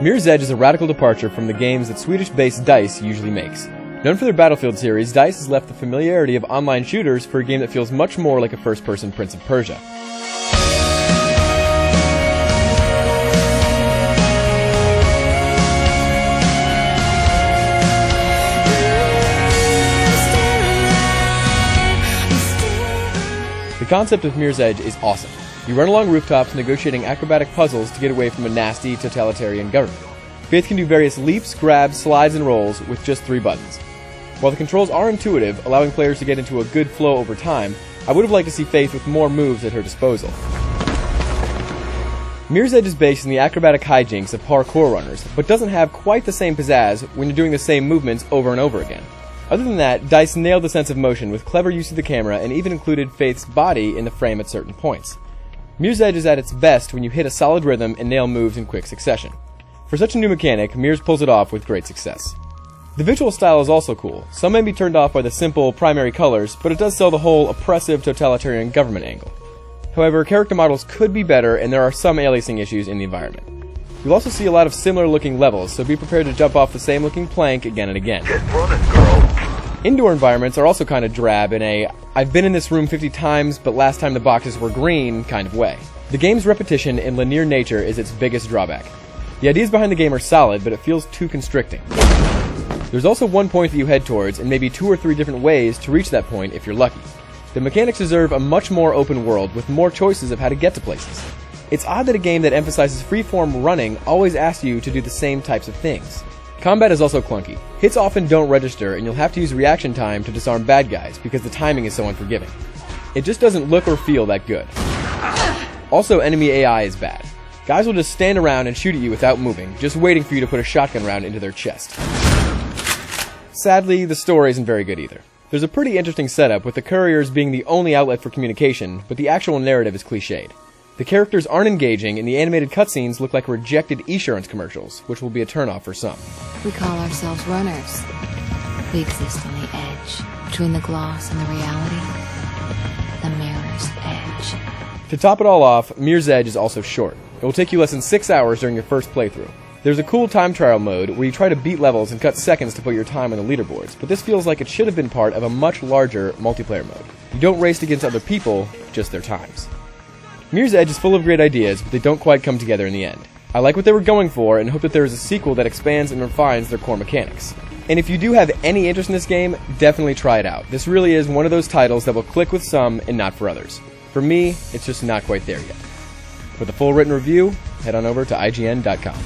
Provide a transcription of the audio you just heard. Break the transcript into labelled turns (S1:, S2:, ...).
S1: Mirror's Edge is a radical departure from the games that Swedish-based DICE usually makes. Known for their Battlefield series, DICE has left the familiarity of online shooters for a game that feels much more like a first-person Prince of Persia. The concept of Mirror's Edge is awesome. You run along rooftops negotiating acrobatic puzzles to get away from a nasty, totalitarian government. Faith can do various leaps, grabs, slides, and rolls with just 3 buttons. While the controls are intuitive, allowing players to get into a good flow over time, I would have liked to see Faith with more moves at her disposal. Mirror's Edge is based on the acrobatic hijinks of parkour runners, but doesn't have quite the same pizzazz when you're doing the same movements over and over again. Other than that, DICE nailed the sense of motion with clever use of the camera and even included Faith's body in the frame at certain points. Mirror's Edge is at its best when you hit a solid rhythm and nail moves in quick succession. For such a new mechanic, Mirror's pulls it off with great success. The visual style is also cool. Some may be turned off by the simple primary colors, but it does sell the whole oppressive totalitarian government angle. However, character models could be better and there are some aliasing issues in the environment. You'll also see a lot of similar looking levels, so be prepared to jump off the same looking plank again and again.
S2: Get running, girl!
S1: Indoor environments are also kind of drab in a I've been in this room 50 times but last time the boxes were green kind of way. The game's repetition and linear nature is its biggest drawback. The ideas behind the game are solid, but it feels too constricting. There's also one point that you head towards and maybe 2 or 3 different ways to reach that point if you're lucky. The mechanics deserve a much more open world with more choices of how to get to places. It's odd that a game that emphasizes freeform running always asks you to do the same types of things. Combat is also clunky. Hits often don't register and you'll have to use reaction time to disarm bad guys because the timing is so unforgiving. It just doesn't look or feel that good. Also, enemy AI is bad. Guys will just stand around and shoot at you without moving, just waiting for you to put a shotgun round into their chest. Sadly, the story isn't very good either. There's a pretty interesting setup with the couriers being the only outlet for communication, but the actual narrative is cliched. The characters aren't engaging, and the animated cutscenes look like rejected Esurance commercials, which will be a turnoff for some.
S3: We call ourselves runners. We exist on the edge, between the gloss and the reality. The mirror's edge.
S1: To top it all off, Mirror's Edge is also short. It will take you less than 6 hours during your first playthrough. There's a cool time trial mode where you try to beat levels and cut seconds to put your time on the leaderboards, but this feels like it should have been part of a much larger multiplayer mode. You don't race against other people, just their times. Mirror's Edge is full of great ideas, but they don't quite come together in the end. I like what they were going for and hope that there is a sequel that expands and refines their core mechanics. And if you do have any interest in this game, definitely try it out. This really is one of those titles that will click with some and not for others. For me, it's just not quite there yet. For the full written review, head on over to IGN.com.